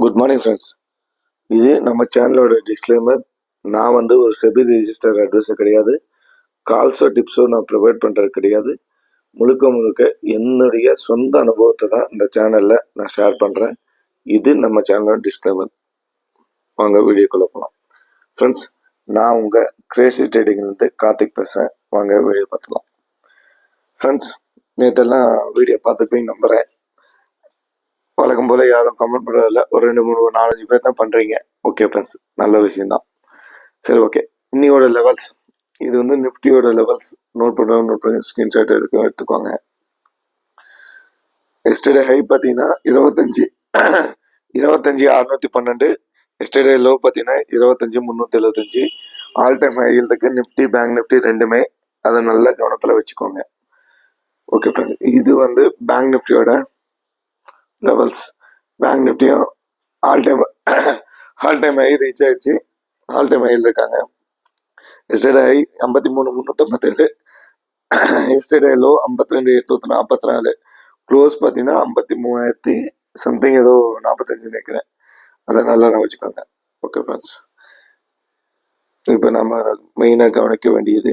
Good morning friends. இது நம்ம சேனலோட டிஸ்க்ளைமர். நான் ஒரு செபி ரெஜிஸ்டர்ட் அட்வைஸர் கிடையாது. கால்ஸோ டிப்ஸோ நான் ப்ரொவைட் பண்ணுறது கிடையாது. முழுக்க முழுக்க என்னுடைய சொந்த அனுபவத்தை தான் இந்த சேனலில் நான் ஷேர் பண்ணுறேன். இது நம்ம சேனலோட டிஸ்க்ளைமர். வாங்க வீடியோக்குள்ளே போகலாம். ஃப்ரெண்ட்ஸ், நான் உங்கள் கிரேசி ட்ரேடிங்லேருந்து கார்த்திக் பேசுகிறேன். வாங்க வீடியோ பார்த்துக்கலாம். ஃப்ரெண்ட்ஸ், நேற்றெல்லாம் வீடியோ பார்த்துப்பீங்க நம்புகிறேன். வழக்கம் போல் யாரும் கமெண்ட் பண்ணுறதில்ல. ஒரு 2-3-4-5 பேர் தான் பண்ணுறீங்க. ஓகே ஃப்ரெண்ட்ஸ், நல்ல விஷயம்தான். சரி, ஓகே. இன்னியோட லெவல்ஸ் இது நிஃப்டியோட லெவல்ஸ் நோட் பண்ணுற ஸ்கிரீன்ஷாட் எடுத்துக்கோங்க. எஸ்டர்டே ஹை பார்த்தீங்கன்னா 25,612. எஸ்டர்டே லோ பார்த்தீங்கன்னா 25,375. ஆல் டைம் ஹை இருக்கு நிஃப்டி, பேங்க் நிஃப்டி ரெண்டுமே. அதை நல்ல கவனத்தில் வச்சுக்கோங்க. ஓகே ஃப்ரெண்ட்ஸ், இது பேங்க் நிஃப்டியோட லெவல்ஸ். பேங்க் நிஃப்டியும் ஆல் டைம் ஹை ரீச் ஆயிடுச்சு. ஆல் டைம் ஹையில் இருக்காங்க. Yesterday high 53,357. Yesterday low 52,844. Close பார்த்தீங்கன்னா 53,000 சம்திங் ஏதோ 45 நினைக்கிறேன். அதை நல்லா நான் வச்சுக்கோங்க. ஓகே ஃப்ரெண்ட்ஸ், இப்போ நம்ம மெயினாக கவனிக்க வேண்டியது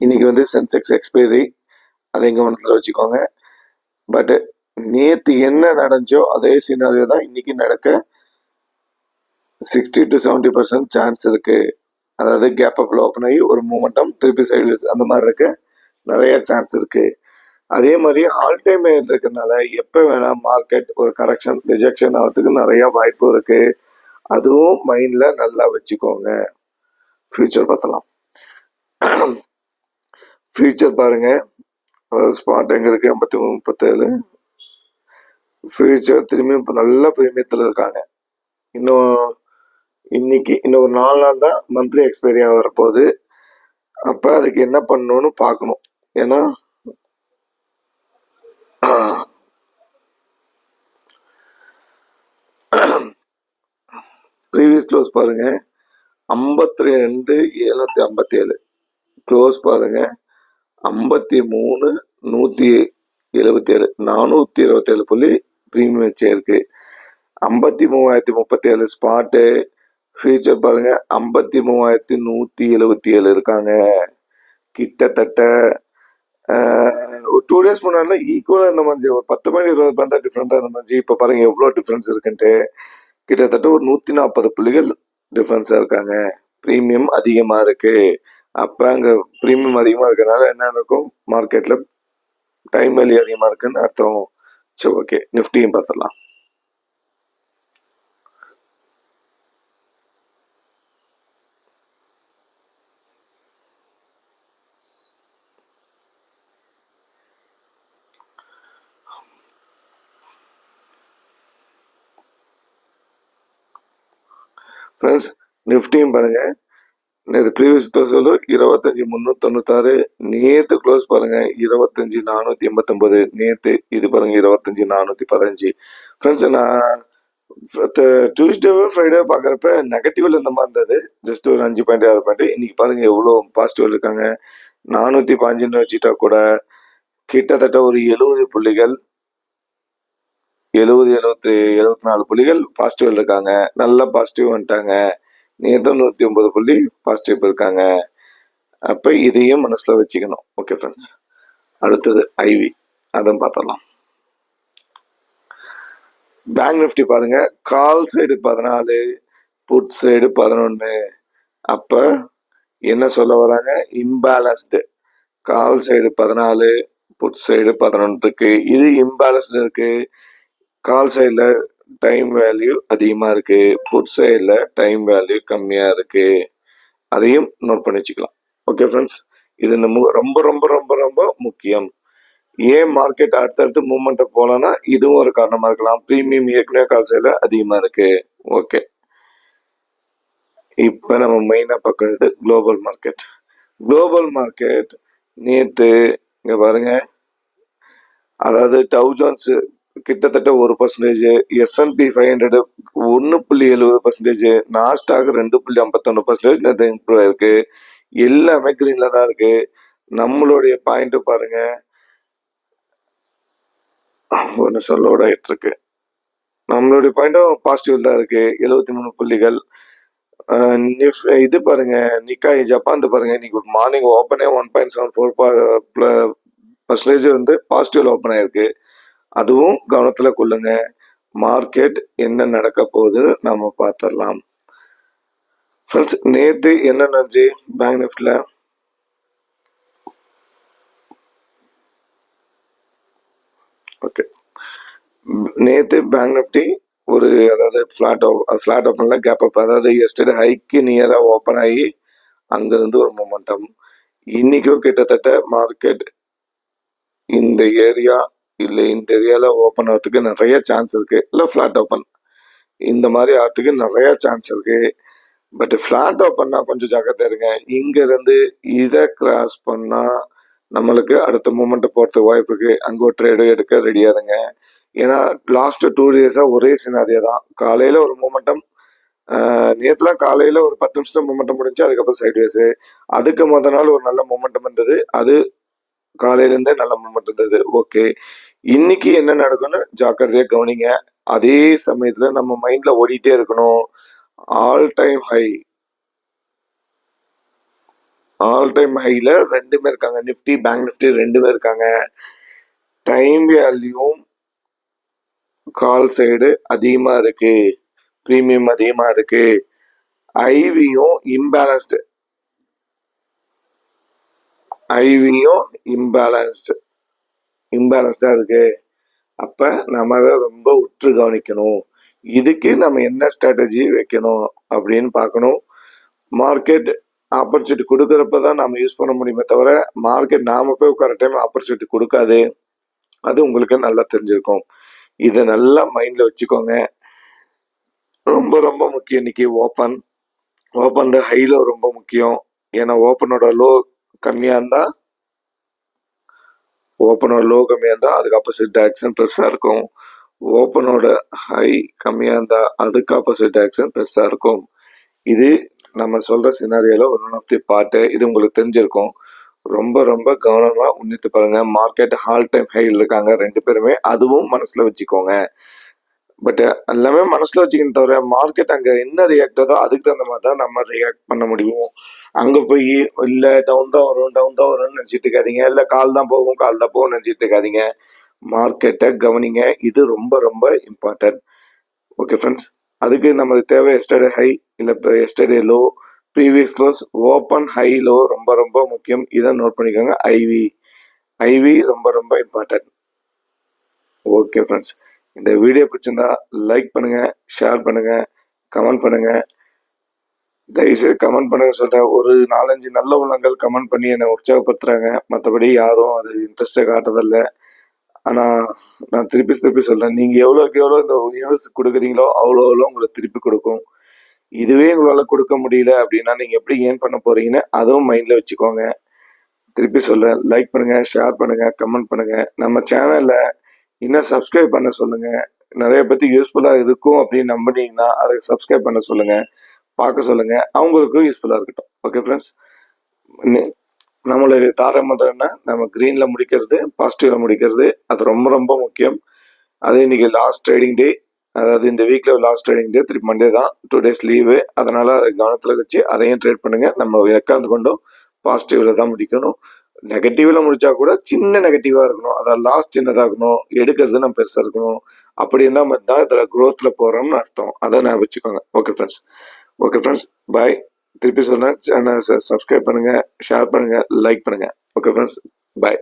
இன்னைக்கு சென்செக்ஸ் எக்ஸ்பைரி. அதை கவனத்தில் வச்சுக்கோங்க. பட் நேற்று என்ன நடந்துச்சோ அதே சினாரியோ தான் இன்னைக்கு நடக்க 60 to 70% சான்ஸ் இருக்கு. அதாவது கேப் அப்ல ஓப்பன் ஆகி ஒரு மூமெண்டம் திருப்பி சைட்வேஸ் அந்த மாதிரி இருக்க நிறைய சான்ஸ் இருக்கு. அதே மாதிரி ஆல் டைம் இருக்கிறதுனால எப்போ வேணா மார்க்கெட் ஒரு கரெக்ஷன் ரிஜெக்ஷன் ஆகிறதுக்கு நிறைய வாய்ப்பு இருக்கு. அதுவும் மைண்ட்ல நல்லா வச்சுக்கோங்க. ஃபியூச்சர் பார்த்தலாம். ஃபியூச்சர் பாருங்க. ஸ்பாட் எங்க இருக்கு 53,37. ஃபியூச்சர் திரும்பி நல்ல பிரீமியத்தில் இருக்காங்க. இன்னும் ஒரு 4 நாள் தான் மந்த்லி எக்ஸ்பைரி வரப்போகுது. அப்போ அதுக்கு என்ன பண்ணணும்னு பார்க்கணும். ஏன்னா ப்ரீவியஸ் க்ளோஸ் பாருங்க 52,757. க்ளோஸ் பாருங்க 53,177. 427 புள்ளி ப்ரீமியம் வச்சிருக்கு. 53,037 ஸ்பாட்டு. ஃபியூச்சர் பாருங்க 53,177 இருக்காங்க. கிட்டத்தட்ட ஒரு 2 days முன்னாடி ஈக்குவலாக இந்த மாதிரி ஒரு 10 மணி 20 மணி தான் டிஃப்ரெண்டாக இந்த மாதிரி. இப்போ பாருங்க எவ்வளோ டிஃப்ரென்ஸ் இருக்குன்ட்டு. கிட்டத்தட்ட ஒரு 140 புள்ளிகள் டிஃப்ரென்ஸாக இருக்காங்க. ப்ரீமியம் அதிகமாக இருக்கு. அப்போ அங்கே ப்ரீமியம் அதிகமாக இருக்கிறதுனால என்ன இருக்கும், மார்க்கெட்டில் டைம் வேல்யூ அதிகமாக இருக்குன்னு அர்த்தம். சரி, ஓகே. நிஃப்டியும் பார்த்துடலாம். ஃப்ரெண்ட்ஸ், நிஃப்டியும் பாருங்க. நேற்று ப்ரீவியஸ் க்ளோஸ் 25,396. நேற்று க்ளோஸ் பாருங்க 25,489. நேற்று இது பாருங்க 25,415. ஃப்ரெண்ட்ஸ், நான் டியூஸ்டே ஃப்ரைடே பார்க்குறப்ப நெகட்டிவ்ல இந்த மாதிரி இருந்தது. ஜஸ்ட் ஒரு 5 பாயிண்ட் 6 பாயிண்ட். இன்னைக்கு பாருங்க எவ்வளோ பாசிட்டிவ் இருக்காங்க. 415 வச்சுட்டா கூட கிட்டத்தட்ட ஒரு 70 புள்ளிகள் 74 புள்ளிகள் பாசிட்டிவ் இருக்காங்க. நல்ல பாசிட்டிவ் வந்துட்டாங்க. நேற்று 109 புள்ளி பாசிட்டிவ் இருக்காங்க. அப்போ இதையும் மனசுல வச்சுக்கணும். ஓகே ஃப்ரெண்ட்ஸ், அடுத்தது ஐவி, அதான் பார்த்தலாம். பேங்க் நிஃப்டி பாருங்க. Call side 14, put side 11. அப்போ என்ன சொல்ல வராங்க, imbalanced. Call side 14, put side 11 இருக்கு. இது இம்பேலன்ஸ்டு இருக்கு. கால் சைடில் டைம் வேல்யூ அதிகமாக இருக்கு, புட் சைடில் டைம் வேல்யூ கம்மியாக இருக்கு. அதையும் நோட் பண்ணி வச்சுக்கலாம். ஓகே ஃப்ரெண்ட்ஸ், இது ரொம்ப ரொம்ப ரொம்ப ரொம்ப முக்கியம். ஏன் மார்க்கெட் அடுத்தடுத்து மூவ்மெண்ட் போகலான்னா இதுவும் ஒரு காரணமாக இருக்கலாம். ப்ரீமியம் ஏற்கனவே கால் சைடில் அதிகமாக இருக்கு. ஓகே, இப்போ நம்ம மெயினாக பார்க்கறது குளோபல் மார்க்கெட். குளோபல் மார்க்கெட் நேற்று இங்கே பாருங்க. அதாவது டவ் ஜோன்ஸ் கிட்டத்தட்ட 1%, S&P 500 1.70%, நாஸ்டாக் 2.51% நேற்று இம்ப்ரூவ் ஆயிருக்கு. எல்லாமே கிரீன்ல தான் இருக்கு. நம்மளுடைய பாயிண்ட் பாருங்க, ஒன்று சொல்லோட ஆயிட்டு இருக்கு. நம்மளுடைய பாயிண்ட்டும் பாசிட்டிவ் தான் இருக்கு. 73 புள்ளிகள். இது பாருங்க, நிக்காய் ஜப்பான் பாருங்க, இன்னைக்கு மார்னிங் ஓப்பனே 1.74% வந்து பாசிட்டிவ்ல ஓப்பன் ஆயிருக்கு. அதுவும் கவனத்துல கொள்ளுங்க. மார்க்கெட் என்ன நடக்க போகுதுன்னு நம்ம பார்த்துடலாம். ஃப்ரெண்ட்ஸ், நேற்று என்ன நடந்துச்சு பேங்க் நிஃப்டில? ஓகே, நேற்று பேங்க் நிஃப்டி ஒரு அதாவது ஃபிளாட் ஓப்பன்ல கேப் அப், அதாவது எஸ்டர்டே ஹைக்கு நியராக ஓப்பன் ஆகி அங்கிருந்து ஒரு மொமெண்டம். இன்னைக்கும் கிட்டத்தட்ட மார்க்கெட் இந்த ஏரியா இல்லை இந்த ஏரியால ஓப்பன் ஆகிறதுக்கு நிறைய சான்ஸ் இருக்கு. இல்லை ஃபிளாட் ஓப்பன் இந்த மாதிரி ஆகிறதுக்கு நிறைய சான்ஸ் இருக்கு. பட் ஃபிளாட் ஓப்பன்னா கொஞ்சம் ஜாக்கிரதை இருங்க. இங்க இருந்து இதை கிராஸ் பண்ணா நம்மளுக்கு அடுத்த மூமெண்ட் போறதுக்கு வாய்ப்பு இருக்கு. அங்க ஒரு ட்ரேடு எடுக்க ரெடியா இருங்க. ஏன்னா லாஸ்ட் 2 டேஸா ஒரே சினாரியோ தான். காலையில ஒரு மூமெண்டம், நேற்றுலாம் காலையில ஒரு 10 நிமிஷம் மூமெண்டம் முடிஞ்சு, அதுக்கப்புறம் சைட்வேஸ். அதுக்கு முத நாள் ஒரு நல்ல மூமெண்டம் இருந்தது, அது காலையில இருந்தே நல்ல மூமெண்ட் இருந்தது. ஓகே, இன்னைக்கு என்ன நடக்கும்னு ஜாக்கிரதையா கவனிங்க. அதே சமயத்துல நம்ம மைண்ட்ல ஓடிட்டே இருக்கணும், ஆல் டைம் ஹைல ரெண்டுமே இருக்காங்க. நிஃப்டி பேங்க் நிஃப்டி ரெண்டுமே இருக்காங்க. டைம் வேல்யூம் கால் சைடு அதிகமா இருக்கு, பிரீமியம் அதிகமா இருக்கு. ஐவியும் இம்பேலன்ஸ்டா இருக்கு. அப்ப நம்ம அதை ரொம்ப உற்று கவனிக்கணும். இதுக்கு நம்ம என்ன ஸ்ட்ராட்டஜி வைக்கணும் அப்படின்னு பார்க்கணும். மார்க்கெட் ஆப்பர்ச்சுனிட்டி கொடுக்கறப்பதான் நாம யூஸ் பண்ண முடியுமே தவிர, மார்க்கெட் நாம போய் உட்கார டைம் ஆப்பர்ச்சுனிட்டி கொடுக்காது. அது உங்களுக்கு நல்லா தெரிஞ்சிருக்கும். இதை நல்லா மைண்ட்ல வச்சுக்கோங்க. ரொம்ப ரொம்ப முக்கியம். இன்னைக்கு ஓப்பன் ஹைல ரொம்ப முக்கியம். ஏன்னா ஓப்பனோட லோ கம்மியா இருந்தா அதுக்கு ஆப்போசிட் டைரக்ஷன் பெருசா இருக்கும். ஓப்பனோட ஹை கம்மியா இருந்தா அதுக்கு ஆப்போசிட் டைரக்ஷன் பெருசா இருக்கும். இது நம்ம சொல்ற சினாரியோல ஒரு ஒன் ஆஃப் தி பார்ட். இது உங்களுக்கு தெரிஞ்சிருக்கும். ரொம்ப ரொம்ப கவனமா உன்னித்து பாருங்க. மார்க்கெட் ஆல் டைம் ஹைல இருக்காங்க ரெண்டு பேருமே, அதுவும் மனசுல வச்சுக்கோங்க. பட் எல்லாமே மனசுல வச்சுக்கணும் தவிர, மார்க்கெட் அங்க என்ன ரியாக்ட் ஆகுதோ அதுக்கு தகுந்த மாதிரி தான் நம்ம ரியாக்ட் பண்ண முடியும். அங்க போய் இல்ல டவுன் தான் வரும்னு நினைச்சிட்டு இருக்காதீங்க, இல்ல கால் தான் போகும் நினைச்சிட்டு இருக்காதீங்க. மார்க்கெட்டை கவனிங்க. இது ரொம்ப ரொம்ப இம்பார்ட்டன்ட். ஓகே ஃப்ரெண்ட்ஸ், அதுக்கு நமக்கு தேவை எஸ்டர்டே ஹை இல்ல yesterday low, previous close, open high low ரொம்ப ரொம்ப முக்கியம். இதை நோட் பண்ணிக்கோங்க. ஐவி ரொம்ப ரொம்ப இம்பார்ட்டன்ட். ஓகே ஃப்ரெண்ட்ஸ், இந்த வீடியோ பிடிச்சிருந்தா லைக் பண்ணுங்க, ஷேர் பண்ணுங்க, கமெண்ட் பண்ணுங்க. தயவுசெய்து கமெண்ட் பண்ணுங்க சொல்றேன். ஒரு 4-5 நல்ல உள்ளங்கள் கமெண்ட் பண்ணி என்னை உற்சாகப்படுத்துறாங்க. மற்றபடி யாரும் அது இன்ட்ரெஸ்டே காட்டுறதில்ல. ஆனா நான் திருப்பி சொல்றேன், நீங்க எவ்வளோக்கு எவ்வளோ இந்த யூனிவர்ஸ் கொடுக்குறீங்களோ அவ்வளோ உங்களுக்கு திருப்பி கொடுக்கும். இதுவே உங்களால கொடுக்க முடியல அப்படின்னா நீங்க எப்படி ஏர்ன் பண்ண போறீங்கன்னு அதுவும் மைண்ட்ல வச்சுக்கோங்க. திருப்பி சொல்றேன், லைக் பண்ணுங்க, ஷேர் பண்ணுங்க, கமெண்ட் பண்ணுங்க. நம்ம சேனல்ல இன்னும் சப்ஸ்கிரைப் பண்ண சொல்லுங்க. நிறைய பத்தி யூஸ்ஃபுல்லா இருக்கும் அப்படின்னு நம்பினீங்கன்னா அதை சப்ஸ்கிரைப் பண்ண சொல்லுங்க, பார்க்க சொல்லுங்க. அவங்களுக்கும் யூஸ்ஃபுல்லா இருக்கட்டும். ஓகே ஃப்ரெண்ட்ஸ், நம்மளுடைய தாரமந்திரம் என்ன, நம்ம கிரீன்ல முடிக்கிறது, பாசிட்டிவ்ல முடிக்கிறது, அது ரொம்ப ரொம்ப முக்கியம். அது இன்னைக்கு லாஸ்ட் ட்ரேடிங் டே, அதாவது இந்த வீக்ல லாஸ்ட் ட்ரேடிங் டே, திருப்பி மண்டே தான், 2 days லீவு. அதனால அதை கவனத்துல வச்சு அதையும் ட்ரேட் பண்ணுங்க. நம்ம உட்காந்து கொண்டும் பாசிட்டிவ்ல தான் முடிக்கணும். நெகட்டிவ்ல முடிச்சா கூட சின்ன நெகட்டிவா இருக்கணும், அதாவது லாஸ் சின்னதாகணும், எடுக்கிறது நம்ம பெருசா இருக்கணும். அப்படி இருந்தா தான் இதுல குரோத்ல போறோம்னு அர்த்தம். அதை நான் வச்சுக்கோங்க. ஓகே ஃப்ரெண்ட்ஸ், பாய். திருப்பி சொல்றேன், சேனல் சப்ஸ்கிரைப் பண்ணுங்க, ஷேர் பண்ணுங்க, லைக் பண்ணுங்க. ஓகே ஃப்ரெண்ட்ஸ், பாய்.